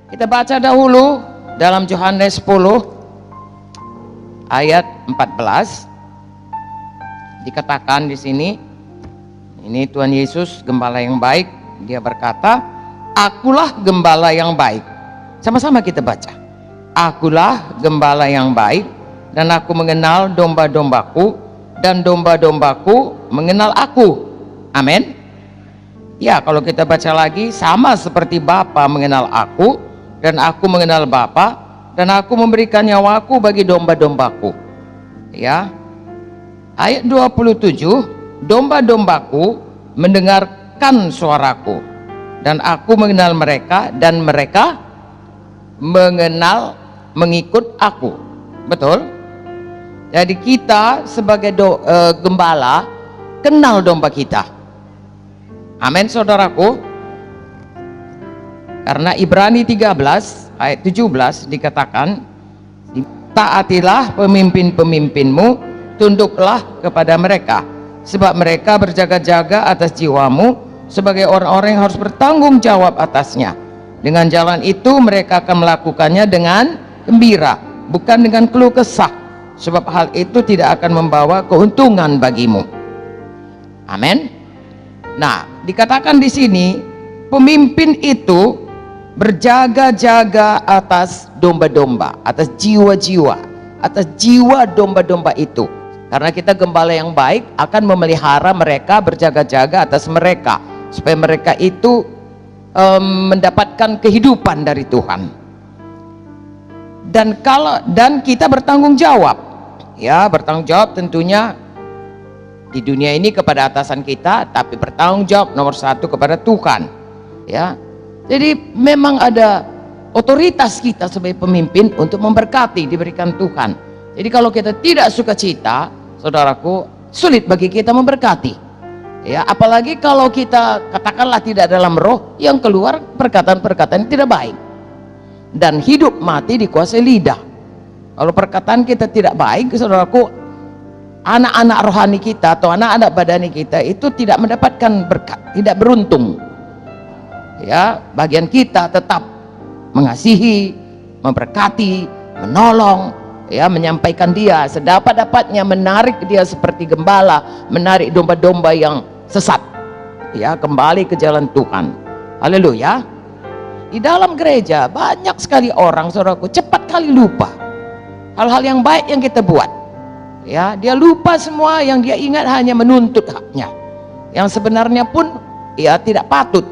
Kita baca dahulu dalam Yohanes 10 ayat 14. Dikatakan di sini, ini Tuhan Yesus gembala yang baik, dia berkata, "Akulah gembala yang baik." Sama-sama kita baca. "Akulah gembala yang baik, dan aku mengenal domba-dombaku, dan domba-dombaku mengenal aku." Amin. Ya, kalau kita baca lagi, sama seperti Bapa mengenal aku dan aku mengenal Bapa, dan aku memberikan nyawaku bagi domba-dombaku. Ya. Ayat 27, domba-dombaku mendengarkan suaraku, dan aku mengenal mereka, dan mereka mengikut aku. Betul? Jadi kita sebagai gembala kenal domba kita. Amin, saudaraku. Karena Ibrani 13 ayat 17 dikatakan, "Taatilah pemimpin-pemimpinmu, tunduklah kepada mereka, sebab mereka berjaga-jaga atas jiwamu sebagai orang-orang yang harus bertanggung jawab atasnya. Dengan jalan itu mereka akan melakukannya dengan gembira, bukan dengan keluh kesah, sebab hal itu tidak akan membawa keuntungan bagimu." Amin. Nah, dikatakan di sini pemimpin itu berjaga-jaga atas domba-domba, atas jiwa-jiwa, atas jiwa domba-domba itu. Karena kita gembala yang baik akan memelihara mereka, berjaga-jaga atas mereka, supaya mereka itu mendapatkan kehidupan dari Tuhan. Dan kita bertanggung jawab, ya, bertanggung jawab tentunya di dunia ini kepada atasan kita, tapi bertanggung jawab nomor satu kepada Tuhan. Ya, jadi memang ada otoritas kita sebagai pemimpin untuk memberkati, diberikan Tuhan. Jadi kalau kita tidak sukacita, saudaraku, sulit bagi kita memberkati. Ya, apalagi kalau kita katakanlah tidak dalam roh, yang keluar perkataan-perkataan yang tidak baik. Dan hidup mati dikuasai lidah. Kalau perkataan kita tidak baik, saudaraku, anak-anak rohani kita atau anak-anak badani kita itu tidak mendapatkan berkat, tidak beruntung. Ya, bagian kita tetap mengasihi, memberkati, menolong, ya, menyampaikan dia sedapat-dapatnya, menarik dia seperti gembala menarik domba-domba yang sesat, ya, kembali ke jalan Tuhan. Haleluya. Di dalam gereja banyak sekali orang, saudaraku, cepat kali lupa hal-hal yang baik yang kita buat. Ya, dia lupa semua, yang dia ingat hanya menuntut haknya, yang sebenarnya pun ya tidak patut.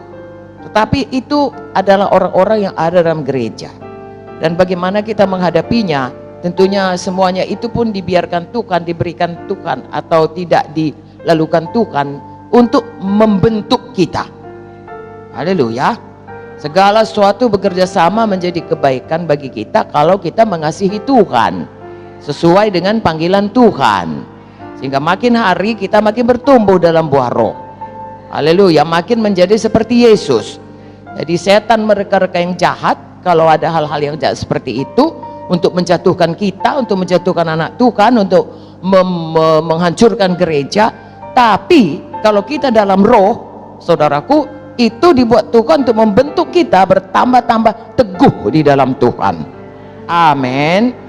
Tetapi itu adalah orang-orang yang ada dalam gereja. Dan bagaimana kita menghadapinya? Tentunya semuanya itu pun dibiarkan Tuhan, diberikan Tuhan, atau tidak dilakukan Tuhan untuk membentuk kita. Haleluya. Segala sesuatu bekerja sama menjadi kebaikan bagi kita kalau kita mengasihi Tuhan sesuai dengan panggilan Tuhan, sehingga makin hari kita makin bertumbuh dalam buah roh. Haleluya, makin menjadi seperti Yesus. Jadi setan mereka-reka yang jahat, kalau ada hal-hal yang jahat seperti itu, untuk menjatuhkan kita, untuk menjatuhkan anak Tuhan, untuk menghancurkan gereja. Tapi kalau kita dalam roh, saudaraku, itu dibuat Tuhan untuk membentuk kita bertambah-tambah teguh di dalam Tuhan. Amin.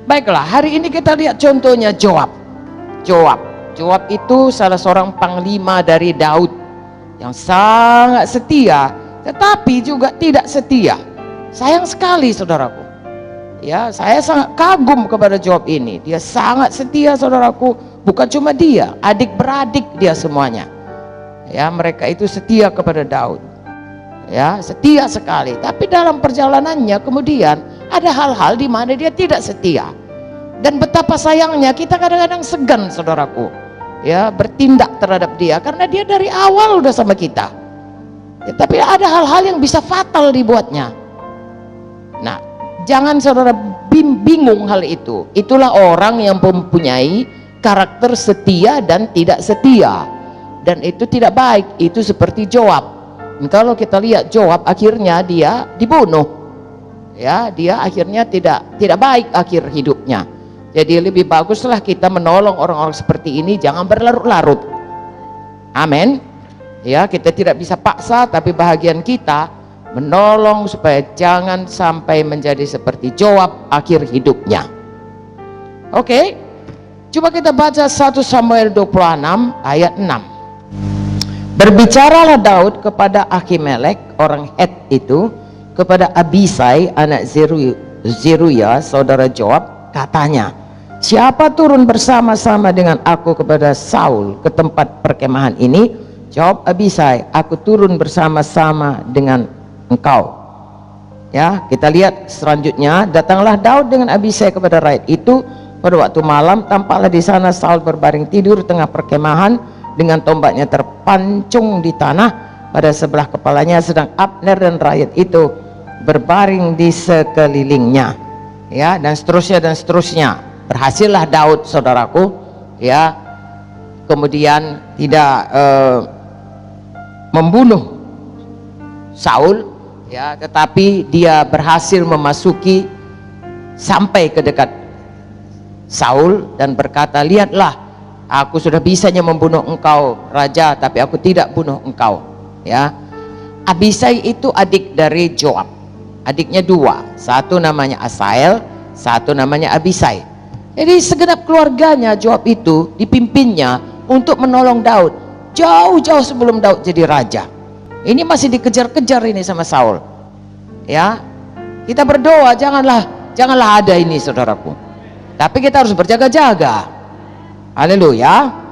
Baiklah, hari ini kita lihat contohnya Joab. Joab itu salah seorang panglima dari Daud yang sangat setia, tetapi juga tidak setia. Sayang sekali, saudaraku. Ya, saya sangat kagum kepada Joab ini. Dia sangat setia, saudaraku. Bukan cuma dia, adik-beradik dia semuanya. Ya, mereka itu setia kepada Daud. Ya, setia sekali. Tapi dalam perjalanannya kemudian ada hal-hal di mana dia tidak setia. Dan betapa sayangnya kita kadang-kadang segan, saudaraku, ya, bertindak terhadap dia, karena dia dari awal udah sama kita. Ya, tapi ada hal-hal yang bisa fatal dibuatnya. Nah, jangan saudara bingung hal itu. Itulah orang yang mempunyai karakter setia dan tidak setia, dan itu tidak baik. Itu seperti Joab. Kalau kita lihat Joab, akhirnya dia dibunuh. Ya, dia akhirnya tidak baik akhir hidupnya. Jadi lebih baguslah kita menolong orang-orang seperti ini, jangan berlarut-larut. Amin. Ya, kita tidak bisa paksa, tapi bahagian kita menolong supaya jangan sampai menjadi seperti Joab akhir hidupnya. Oke, coba kita baca 1 Samuel 26 ayat 6. Berbicaralah Daud kepada Ahimelek orang Het itu, kepada Abisai anak Zeruya saudara Joab, katanya, siapa turun bersama-sama dengan aku kepada Saul ke tempat perkemahan ini? Jawab Abisai, aku turun bersama-sama dengan engkau. Ya, kita lihat selanjutnya. Datanglah Daud dengan Abisai kepada rakyat itu pada waktu malam. Tampaklah di sana Saul berbaring tidur tengah perkemahan dengan tombaknya terpancung di tanah pada sebelah kepalanya, sedang Abner dan rakyat itu berbaring di sekelilingnya. Ya, dan seterusnya dan seterusnya. Berhasillah Daud, saudaraku, ya, kemudian tidak membunuh Saul, ya, tetapi dia berhasil memasuki sampai ke dekat Saul dan berkata, lihatlah, aku sudah bisanya membunuh engkau raja, tapi aku tidak bunuh engkau. Ya, Abisai itu adik dari Joab, adiknya dua, satu namanya Asael, satu namanya Abisai. Jadi segenap keluarganya Joab itu dipimpinnya untuk menolong Daud jauh-jauh sebelum Daud jadi raja. Ini masih dikejar-kejar ini sama Saul. Ya, kita berdoa janganlah ada ini, saudaraku. Tapi kita harus berjaga-jaga. Haleluya.